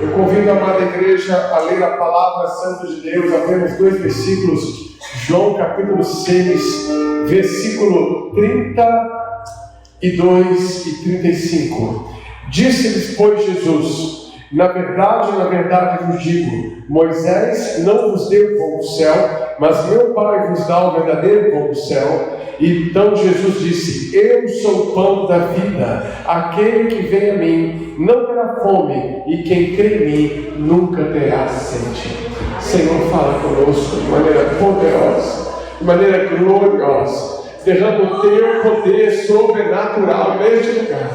Eu convido a amada igreja a ler a palavra santa de Deus, apenas 2 versículos, João capítulo 6, versículo 32 e 35. Disse-lhes, pois, Jesus: na verdade vos digo, Moisés não vos deu pão do céu, mas meu Pai vos dá o verdadeiro pão do céu. Então Jesus disse: eu sou o pão da vida, aquele que vem a mim não terá fome, e quem crê em mim nunca terá sede. Senhor, fala conosco de maneira poderosa, de maneira gloriosa. Derrama o teu poder sobrenatural neste lugar,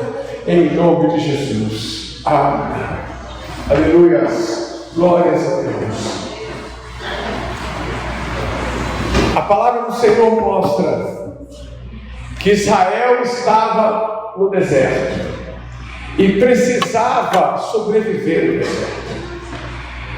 em nome de Jesus. Amém. Aleluia. Glórias a Deus. A palavra do Senhor mostra que Israel estava no deserto e precisava sobreviver no deserto.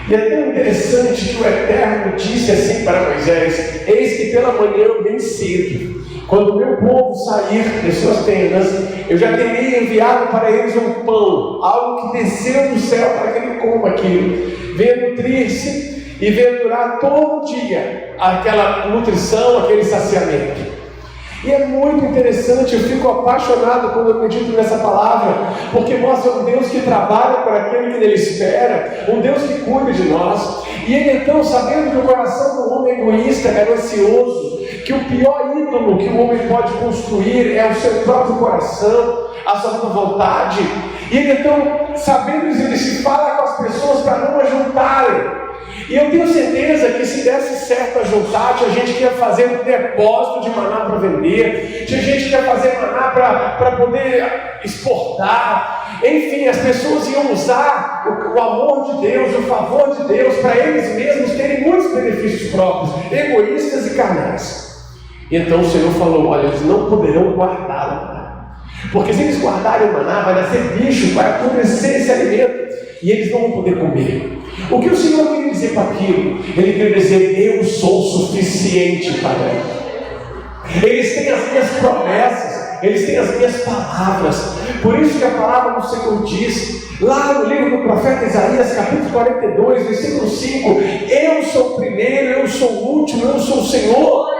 E é tão interessante que o Eterno disse assim para Moisés: eis que pela manhã bem cedo, quando o meu povo sair de suas tendas, eu já teria enviado para eles um pão, algo que desceu do céu para que ele coma aquilo, venha nutrir-se e venha durar todo o dia aquela nutrição, aquele saciamento. E é muito interessante, eu fico apaixonado quando eu medito nessa palavra, porque mostra um Deus que trabalha para aquele que nele espera, um Deus que cuida de nós. E ele então, sabendo que o coração do homem egoísta é ansioso, que o pior ídolo que o homem pode construir é o seu próprio coração, a sua vontade, e ele então, sabendo isso, ele se fala com as pessoas para não ajuntarem. E eu tenho certeza que se desse certo a juntar, tinha gente que ia fazer um depósito de maná para vender, tinha gente que ia fazer maná para poder exportar. Enfim, as pessoas iam usar o amor de Deus, o favor de Deus, para eles mesmos terem muitos benefícios próprios, egoístas e carnais. Então o Senhor falou: olha, eles não poderão guardar o maná, porque se eles guardarem o maná, vai nascer bicho, vai apodrecer esse alimento, e eles não vão poder comer. O que o Senhor queria dizer para aquilo? Ele queria dizer: eu sou suficiente para eles. Eles têm as minhas promessas, eles têm as minhas palavras. Por isso que a palavra do Senhor diz, lá no livro do profeta Isaías, capítulo 42, versículo 5: eu sou o primeiro, eu sou o último, eu sou o Senhor.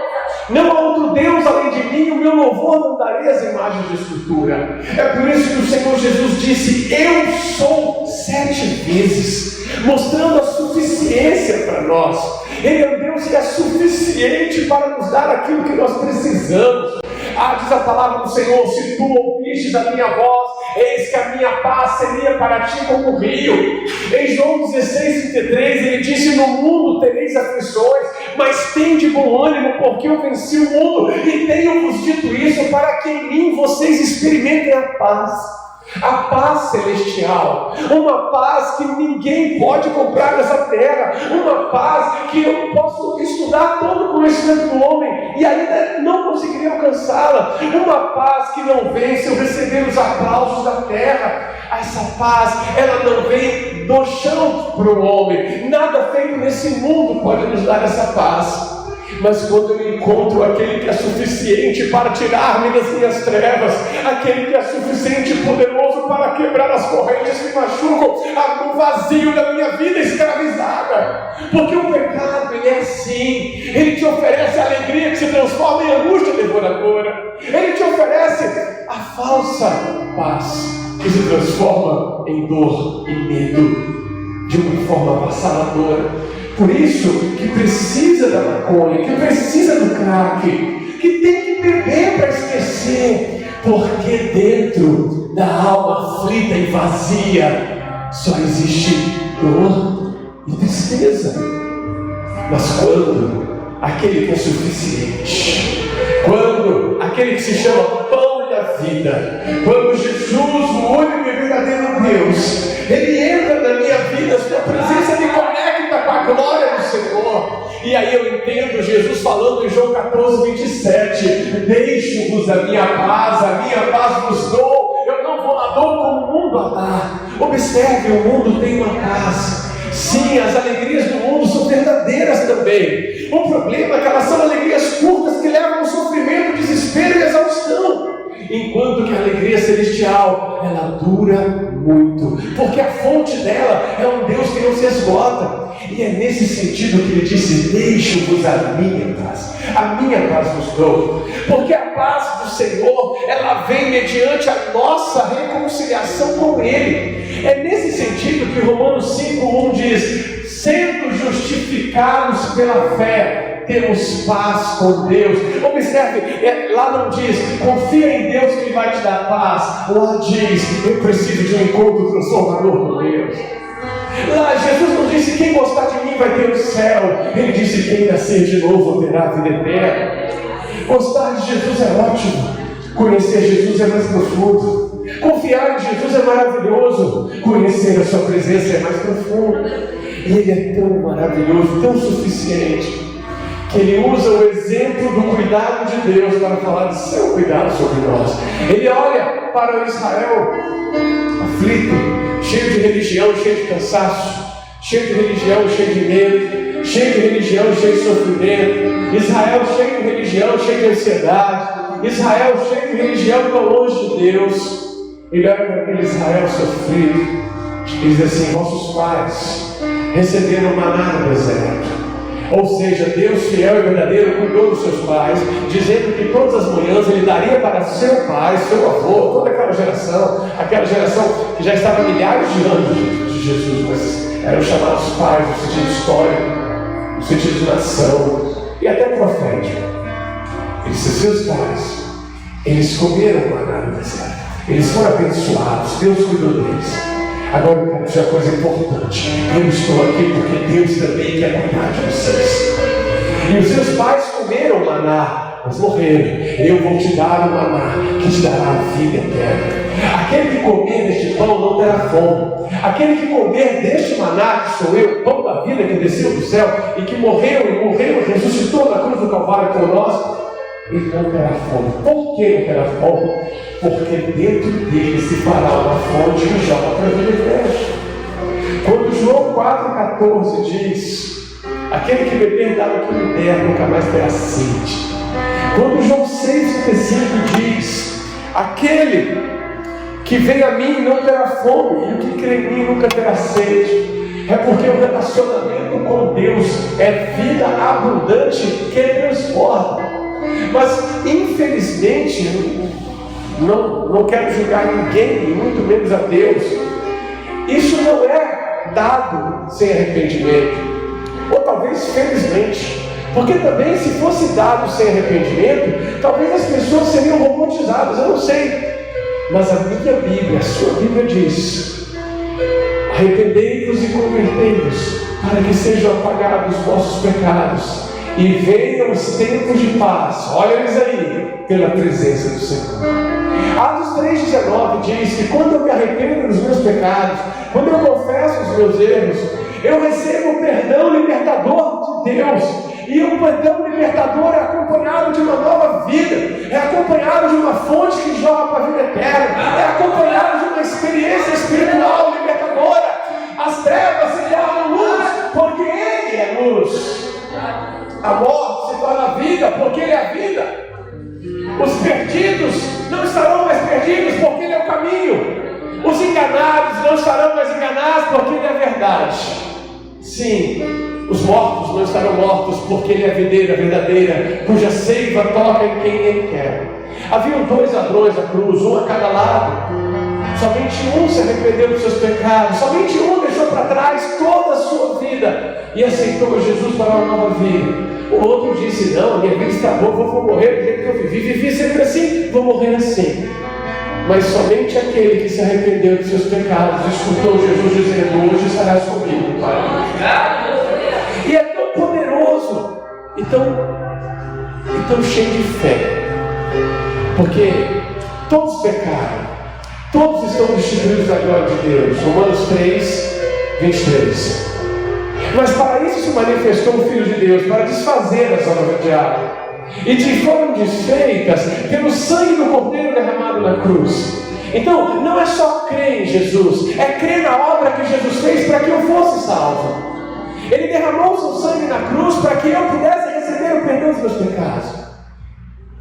Não há outro Deus além de mim, o meu louvor não darei as imagens de escultura. É por isso que o Senhor Jesus disse: eu sou 7 vezes, mostrando a suficiência para nós. Ele é um Deus que é suficiente para nos dar aquilo que nós precisamos. Diz a palavra do Senhor: se tu ouvistes a minha voz, eis que a minha paz seria para ti como o rio. Em João 16:33 ele disse: no mundo tereis aflições, mas tende bom ânimo, porque eu venci o mundo. E tenho-vos dito isso para que em mim vocês experimentem a paz. A paz celestial, uma paz que ninguém pode comprar nessa terra, uma paz que eu posso estudar todo o conhecimento do homem e ainda não conseguiria alcançá-la, uma paz que não vem se eu receber os aplausos da terra. Essa paz, ela não vem do chão para o homem, nada feito nesse mundo pode nos dar essa paz. Mas quando eu encontro aquele que é suficiente para tirar-me das minhas trevas, aquele que é suficiente e poderoso para quebrar as correntes que machucam o vazio da minha vida escravizada, porque o pecado, ele é assim, ele te oferece a alegria que se transforma em angústia devoradora, ele te oferece a falsa paz que se transforma em dor e medo de uma forma avassaladora. Por isso que precisa da maconha, que precisa do crack, que tem que beber para esquecer, porque dentro da alma aflita e vazia só existe dor e tristeza. Mas quando aquele que é suficiente, quando aquele que se chama pão da vida, quando Jesus, o único e verdadeiro Deus, ele entra na minha vida, a sua presença me conecta com a glória do Senhor. E aí eu entendo Jesus falando em João 14:27: deixo-vos a minha paz vos dou, eu não vou lá dou como o mundo a dar. Observe, o mundo tem uma paz. Sim, as alegrias do mundo são verdadeiras também. O problema é que elas são alegrias curtas que levam ao sofrimento, desespero e exaustão. enquanto que a alegria celestial, ela dura muito, porque a fonte dela é um Deus que não se esgota. E é nesse sentido que ele disse: deixo-vos a minha paz vos dou, porque a paz do Senhor, ela vem mediante a nossa reconciliação com Ele. É nesse sentido que Romanos 5:1 diz: sendo justificados pela fé, temos paz com Deus. Observe, lá não diz, confia em Deus que Ele vai te dar paz. Lá diz, eu preciso de um encontro transformador com Deus. Lá Jesus não disse, quem gostar de mim vai ter o céu. Ele disse, quem nascer de novo terá a vida eterna. Gostar de Jesus é ótimo. Conhecer Jesus é mais profundo. Confiar em Jesus é maravilhoso. Conhecer a sua presença é mais profundo. E Ele é tão maravilhoso, tão suficiente, que Ele usa o exemplo do cuidado de Deus para falar do seu cuidado sobre nós. Ele olha para o Israel aflito, cheio de religião, cheio de cansaço, cheio de religião, cheio de medo, cheio de religião, cheio de sofrimento, Israel cheio de religião, cheio de ansiedade, Israel cheio de religião tão longe de Deus. Ele olha para aquele Israel sofrido e diz assim: vossos pais receberam maná no deserto. Ou seja, Deus fiel e verdadeiro cuidou dos seus pais, dizendo que todas as manhãs Ele daria para seu pai, seu avô, toda aquela geração que já estava há milhares de anos de Jesus, mas eram chamados pais no sentido histórico, no sentido de nação e até profético. Ele disse: seus pais, eles comeram maná no deserto, eles foram abençoados, Deus cuidou deles. Agora eu quero dizer uma coisa importante: eu estou aqui porque Deus também quer cuidar de vocês. E os seus pais comeram maná, mas morreram. Eu vou te dar o maná que te dará a vida eterna. Aquele que comer deste pão não terá fome. Aquele que comer deste maná, que sou eu, o pão da vida que desceu do céu e que morreu e ressuscitou na cruz do Calvário por nós, ele não terá fome. Por que não terá fome? Porque dentro dele se fará uma fonte que joga para a vida eterna. Quando João 4,14 diz: aquele que beber da água que me der nunca mais terá sede. Quando João 6,35 diz: aquele que vem a mim não terá fome, e o que crê em mim nunca terá sede. É porque o relacionamento com Deus é vida abundante que transforma. Mas infelizmente, não quero julgar ninguém, e muito menos a Deus, isso não é dado sem arrependimento, ou talvez felizmente, porque também se fosse dado sem arrependimento, talvez as pessoas seriam robotizadas, eu não sei. Mas a minha Bíblia, a sua Bíblia diz: arrependei-vos e convertei-vos, para que sejam apagados os vossos pecados e venham os tempos de paz. Olha eles aí, pela presença do Senhor. Atos 3,19 diz que quando eu me arrependo dos meus pecados, quando eu confesso os meus erros, eu recebo o perdão libertador de Deus. E o perdão libertador é acompanhado de uma nova vida, é acompanhado de uma fonte que joga para a vida eterna, é acompanhado de uma experiência espiritual libertadora. As trevas se tornam luz, porque Ele é luz. A morte se torna vida, porque Ele é a vida. Os perdidos não estarão mais perdidos, porque Ele é o caminho. Os enganados não estarão mais enganados, porque Ele é a verdade. Sim, os mortos não estarão mortos, porque Ele é a videira verdadeira, cuja seiva toca em quem Ele quer. Haviam 2 ladrões na cruz, um a cada lado. Somente um se arrependeu dos seus pecados, somente um deixou para trás toda a sua vida e aceitou Jesus para uma nova vida. O outro disse: não, a minha vida está boa, vou morrer do jeito que eu vivi sempre assim, vou morrer assim. Mas somente aquele que se arrependeu dos seus pecados escutou Jesus dizendo: hoje estarás comigo, Pai. E é tão poderoso e tão cheio de fé, porque todos pecaram, todos estão destituídos da glória de Deus. Romanos 3:23. Mas para isso se manifestou o Filho de Deus, para desfazer as obras do diabo, e que foram desfeitas pelo sangue do Cordeiro derramado na cruz. Então, não é só crer em Jesus, é crer na obra que Jesus fez para que eu fosse salvo. Ele derramou o seu sangue na cruz para que eu pudesse receber o perdão dos meus pecados.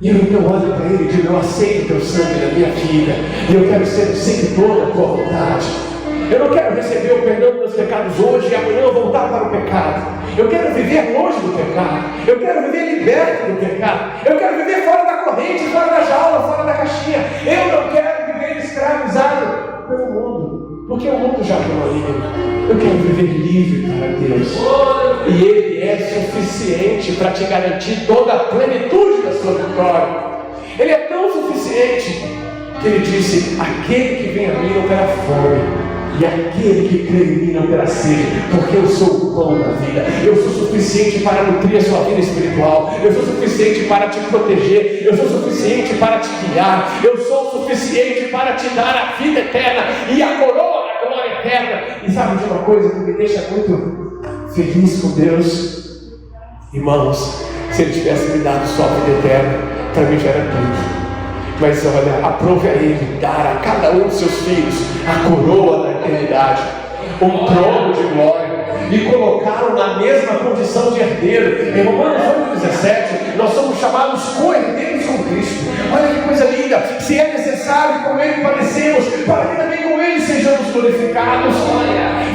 E eu então olho para Ele e digo: eu aceito o Teu sangue na minha vida, e eu quero ser o seguidor da Tua vontade. Eu não quero receber o perdão dos meus pecados hoje e amanhã eu voltar para o pecado. Eu quero viver longe do pecado. Eu quero viver liberto do pecado. Eu quero viver fora da corrente, fora da jaula, fora da caixinha. Eu não quero viver escravizado pelo mundo, porque o mundo já não é livre. Eu quero viver livre para Deus. E Ele é suficiente para te garantir toda a plenitude da sua vitória. Ele é tão suficiente que Ele disse: aquele que vem a mim não terá fome, e aquele que crê em mim não terá sede, porque eu sou o pão da vida. Eu sou suficiente para nutrir a sua vida espiritual. Eu sou suficiente para te proteger. Eu sou suficiente para te guiar. Eu sou suficiente para te dar a vida eterna e a coroa da glória eterna. E sabe de uma coisa que me deixa muito feliz com Deus? Irmãos, se Ele tivesse me dado só a vida eterna, para mim já era tudo. Mas olha, aprove a Ele dar a cada um de seus filhos a coroa da eternidade, um trono de glória, e colocaram na mesma condição de herdeiro. Em Romanos 8,17, nós somos chamados co-herdeiros com Cristo. Olha que coisa linda! Se é necessário, com Ele padecemos, para que também com Ele sejamos glorificados.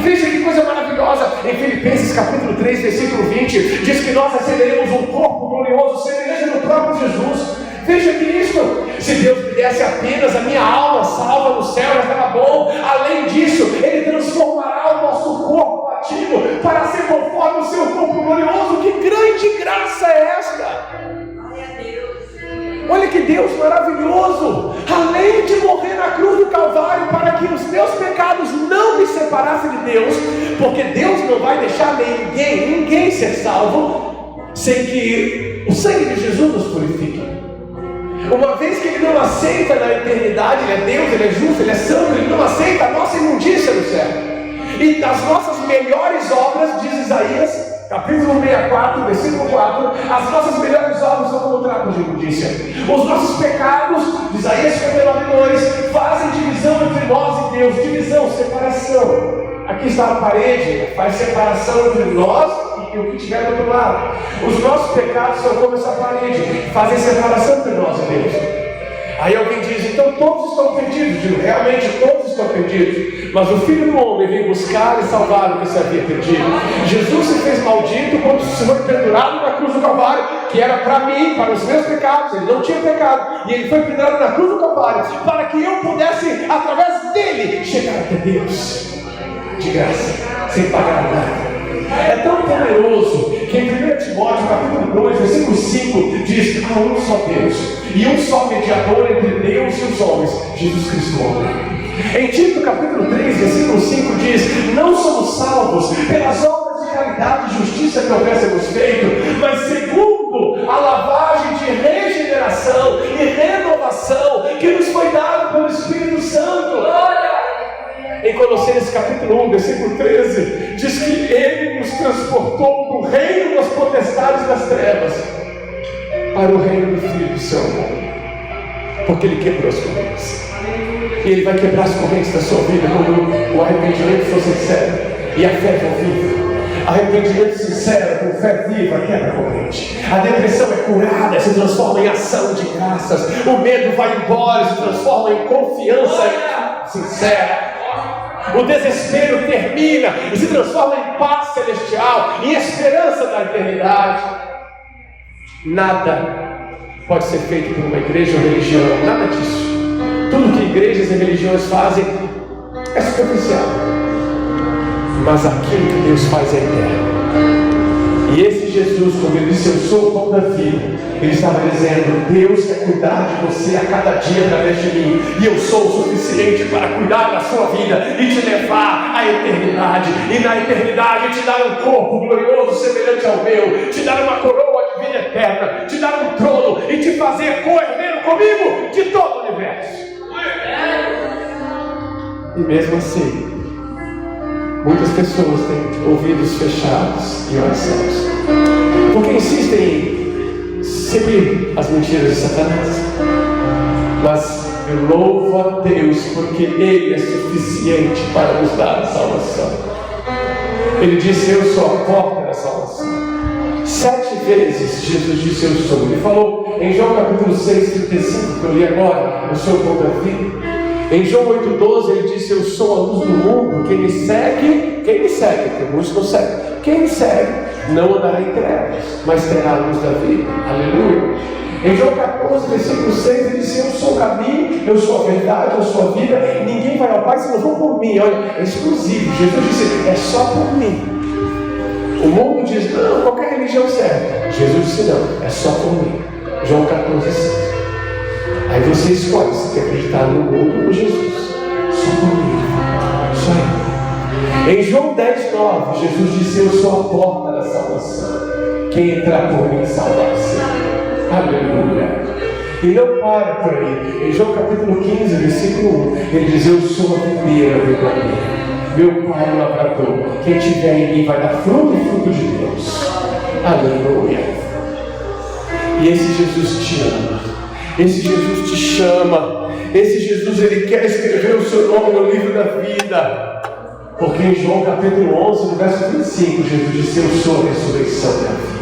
Veja que coisa maravilhosa! Em Filipenses capítulo 3, versículo 20, diz que nós receberemos um corpo glorioso, semelhante no próprio Jesus. Veja que isso, se Deus me desse apenas a minha alma salva no céu, já estava bom. Além disso, Ele transformará o nosso corpo batido para ser conforme o seu corpo glorioso. Que grande graça é esta! Olha que Deus maravilhoso! Além de morrer na cruz do Calvário para que os meus pecados não me separassem de Deus, porque Deus não vai deixar ninguém ser salvo sem que o sangue de Jesus nos purifique. Uma vez que Ele não aceita na eternidade, Ele é Deus, Ele é justo, Ele é santo, Ele não aceita a nossa imundícia no céu. E das nossas melhores obras, diz Isaías, capítulo 64, versículo 4, as nossas melhores obras são como trapos de imundícia. Os nossos pecados, diz Isaías 59:2, fazem divisão entre nós e Deus, divisão, separação. Aqui está a parede, faz separação entre nós e o que estiver do outro lado. Os nossos pecados são como essa parede, fazem separação entre nós e Deus. Aí alguém diz: então todos estão perdidos. Digo: realmente todos estão perdidos, mas o Filho do Homem veio buscar e salvar o que se havia perdido. Jesus se fez maldito quando se foi pendurado na cruz do Calvário, que era para mim, para os meus pecados. Ele não tinha pecado, e Ele foi pendurado na cruz do Calvário para que eu pudesse, através dele, chegar até Deus de graça, sem pagar nada. É tão poderoso que em 1 Timóteo capítulo 2, versículo 5 diz: há um só Deus e um só mediador entre Deus e os homens, Jesus Cristo homem. Em Tito capítulo 3, versículo 5 diz: não somos salvos pelas obras de caridade e justiça que houvéssemos feito, mas segundo a lavagem de regeneração e renovação que nos foi dado pelo Espírito Santo. Em Colossenses capítulo 1, versículo 13, diz que Ele nos transportou do reino das potestades das trevas para o reino do Filho do seu amor, porque Ele quebrou as correntes. E Ele vai quebrar as correntes da sua vida quando o arrependimento for sincero e a fé for viva. Arrependimento sincero com fé viva quebra a corrente. A depressão é curada, se transforma em ação de graças. O medo vai embora, se transforma em confiança sincera. O desespero termina e se transforma em paz celestial, em esperança da eternidade. Nada pode ser feito por uma igreja ou religião, nada disso. Tudo que igrejas e religiões fazem é superficial, mas aquilo que Deus faz é eterno. E esse Jesus, quando Ele disse: eu sou o pão da vida, Ele estava dizendo: Deus quer cuidar de você a cada dia através de mim, e eu sou o suficiente para cuidar da sua vida e te levar à eternidade, e na eternidade te dar um corpo glorioso semelhante ao meu, te dar uma coroa de vida eterna, te dar um trono e te fazer co-herdeiro comigo de todo o universo. E mesmo assim, muitas pessoas têm ouvidos fechados e orações, porque insistem em seguir as mentiras de Satanás. Mas eu louvo a Deus porque Ele é suficiente para nos dar a salvação. Ele disse: eu sou a porta da salvação. 7 vezes Jesus disse: eu sou. Ele falou em João capítulo 6, 35, que eu li agora, eu sou o pão da vida. Em João 8,12 ele disse: eu sou a luz do mundo, quem me segue, porque muitos não seguem, quem me segue não andará em trevas, mas terá a luz da vida. Aleluia. Em João 14, versículo 6 ele disse: eu sou o caminho, eu sou a verdade, eu sou a vida, ninguém vai ao Pai se não for por mim. Olha, é exclusivo. Jesus disse: é só por mim. O mundo diz: não, qualquer religião serve. Jesus disse: não, é só por mim. João 14, 6. Aí você escolhe se quer acreditar no mundo ou no Jesus. Só por mim. Só ele. Em João 10, 9, Jesus disse: eu sou a porta da salvação. Quem entrar por mim salva-se. Aleluia. E não para por aí. Em João capítulo 15, versículo 1, ele diz: eu sou a videira verdadeira. Meu Pai é o lavrador. Quem tiver em mim vai dar fruto e fruto de Deus. Aleluia. E esse Jesus te ama. Esse Jesus te chama. Esse Jesus, ele quer escrever o seu nome no livro da vida. Porque em João capítulo 11, no verso 25, Jesus disse: eu sou a ressurreição da vida.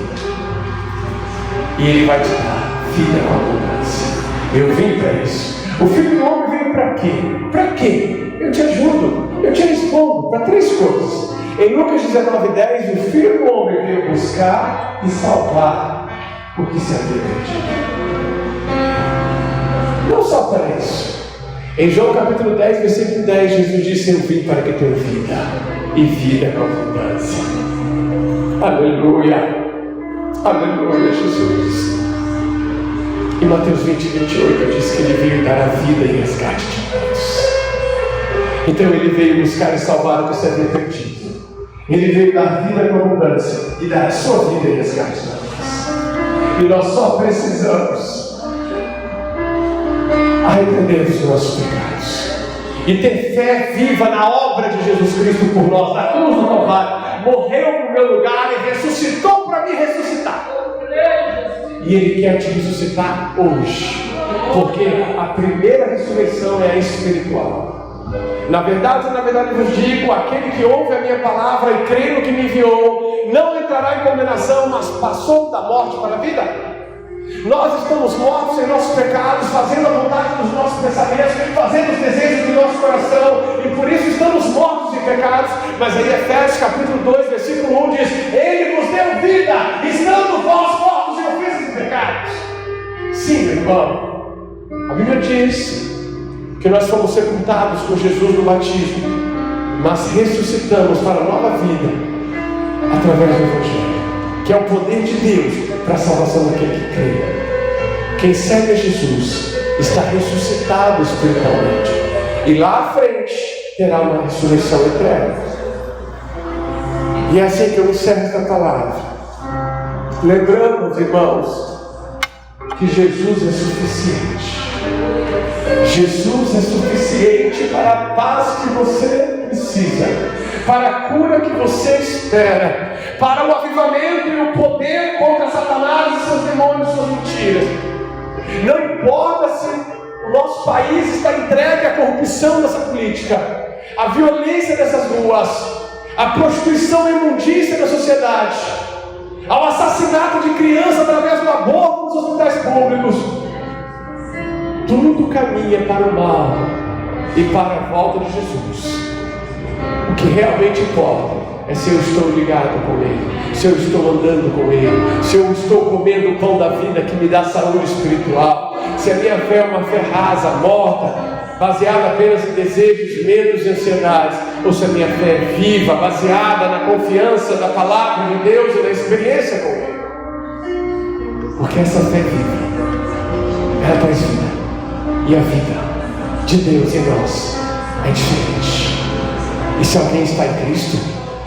E ele vai te dar vida com abundância. Eu vim para isso. O Filho do Homem veio para quê? Para quê? Eu te ajudo. Eu te respondo para 3 coisas. Em Lucas 19:10, o Filho do Homem veio buscar e salvar o que se havia perdido. Não só para isso. Em João capítulo 10, versículo 10, Jesus disse: eu vim para que tenha vida, e vida com abundância. Aleluia. Aleluia, Jesus. E Mateus 20, 28 diz que ele veio dar a vida e resgate de todos. Então ele veio buscar e salvar o que se havia perdido. Ele veio dar vida com abundância e dar a sua vida e resgate de todos. E nós só precisamos arrepender dos nossos pecados e ter fé viva na obra de Jesus Cristo por nós, na cruz do Calvário. Morreu no meu lugar e ressuscitou para me ressuscitar. E Ele quer te ressuscitar hoje, porque a primeira ressurreição é a espiritual. Na verdade eu vos digo: aquele que ouve a minha palavra e crê no que me enviou, não entrará em condenação, mas passou da morte para a vida. Nós estamos mortos em nossos pecados, fazendo a vontade dos nossos pensamentos, fazendo os desejos do nosso coração, e por isso estamos mortos em pecados. Mas aí Efésios capítulo 2, versículo 1 diz: Ele nos deu vida, estando vós mortos em ofensas e pecados. Sim, meu irmão, a Bíblia diz que nós fomos sepultados com Jesus no batismo, mas ressuscitamos para a nova vida através do Evangelho, que é o poder de Deus para a salvação daquele que crê. Quem segue a Jesus está ressuscitado espiritualmente, e lá à frente terá uma ressurreição eterna. E é assim que eu encerro esta palavra, lembrando, irmãos, que Jesus é suficiente. Jesus é suficiente para a paz que você precisa, para a cura que você espera, para o avivamento e o poder contra Satanás e seus demônios e suas mentiras. Não importa se o nosso país está entregue à corrupção dessa política, à violência dessas ruas, à prostituição e imundícia da sociedade, ao assassinato de crianças através do aborto nos hospitais públicos. Tudo caminha para o mal e para a volta de Jesus. O que realmente importa é se eu estou ligado com Ele, se eu estou andando com Ele, se eu estou comendo o pão da vida que me dá saúde espiritual, se a minha fé é uma fé rasa, morta, baseada apenas em desejos, medos e ansiedades, ou se a minha fé é viva, baseada na confiança da palavra de Deus e na experiência com Ele. Porque essa fé viva, ela traz vida. E a vida de Deus em nós é diferente. E se alguém está em Cristo,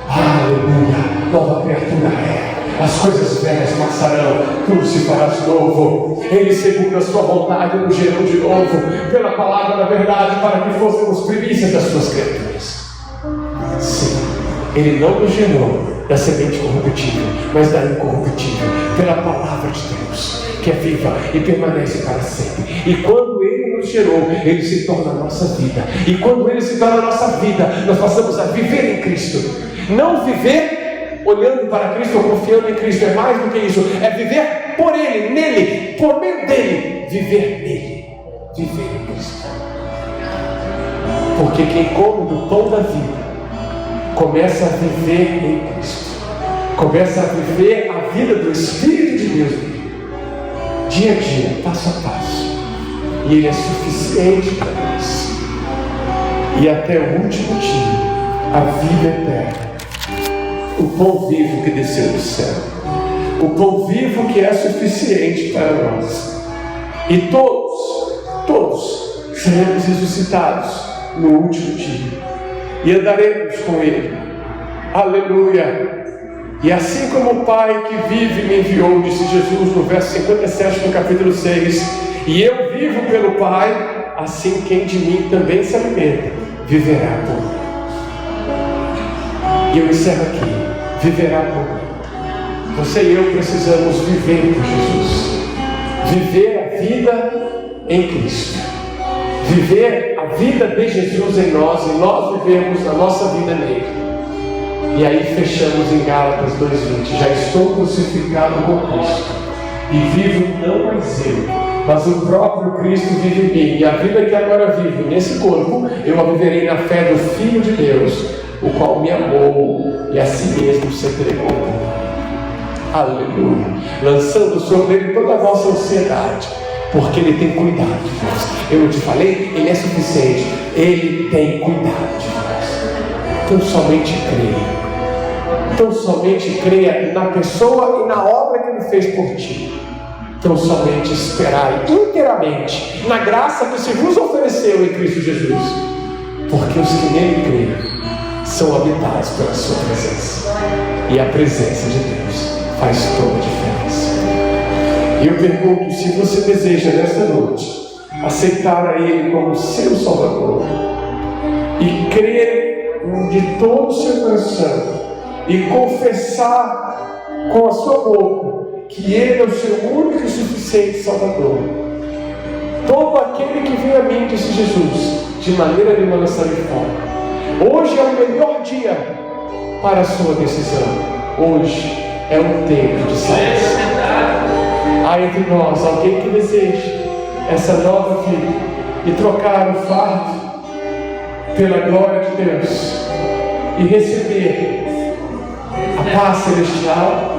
aleluia, nova criatura é. As coisas velhas passarão, tudo se farás novo. Ele, segundo a sua vontade, nos gerou de novo pela palavra da verdade, para que fôssemos primícias das suas criaturas. Sim, Ele não nos gerou da semente corruptível, mas da incorruptível, pela palavra de Deus, que é viva e permanece para sempre. E quando Ele nos gerou, Ele se torna a nossa vida. E quando Ele se torna a nossa vida, nós passamos a viver em Cristo. Não viver olhando para Cristo ou confiando em Cristo é mais do que isso, é viver por Ele, nele, por meio dele, viver nele, viver em Cristo. Porque quem come do pão da vida começa a viver em Cristo, começa a viver a vida do Espírito de Deus, dia a dia, passo a passo, e Ele é suficiente para nós, e até o último dia, a vida eterna, o pão vivo que desceu do céu, o pão vivo que é suficiente para nós, e todos seremos ressuscitados no último dia, e andaremos com Ele, aleluia. E assim como o Pai que vive me enviou, disse Jesus no verso 57 do capítulo 6, e eu vivo pelo Pai, assim quem de mim também se alimenta, viverá por mim. E eu encerro aqui, viverá por mim. Você e eu precisamos viver por Jesus, viver a vida em Cristo, viver a vida de Jesus em nós, e nós vivemos a nossa vida nele. E aí fechamos em Gálatas 2:20, já estou crucificado com Cristo, e vivo não mais eu, mas o próprio Cristo vive em mim, e a vida que agora vivo nesse corpo, eu a viverei na fé do Filho de Deus, o qual me amou e a si mesmo se entregou por mim. Aleluia, lançando sobre ele toda a vossa ansiedade, porque ele tem cuidado de nós. Eu te falei, ele é suficiente, ele tem cuidado de nós. Então somente creia. Então somente creia na pessoa e na obra que ele fez por ti. Então somente esperai inteiramente na graça que se vos ofereceu em Cristo Jesus, porque os que nele creem são habitados pela sua presença, e a presença de Deus faz toda a diferença. E eu pergunto, se você deseja nesta noite aceitar a Ele como seu Salvador e crer de todo o seu coração e confessar com a sua boca que Ele é o seu único e suficiente Salvador, todo aquele que vem a mim, disse Jesus, de maneira nenhuma lançarei fora. Hoje é o melhor dia para a sua decisão. Hoje é um tempo de salvação. Há entre nós alguém que deseja essa nova vida e trocar o fardo pela glória de Deus e receber a paz celestial,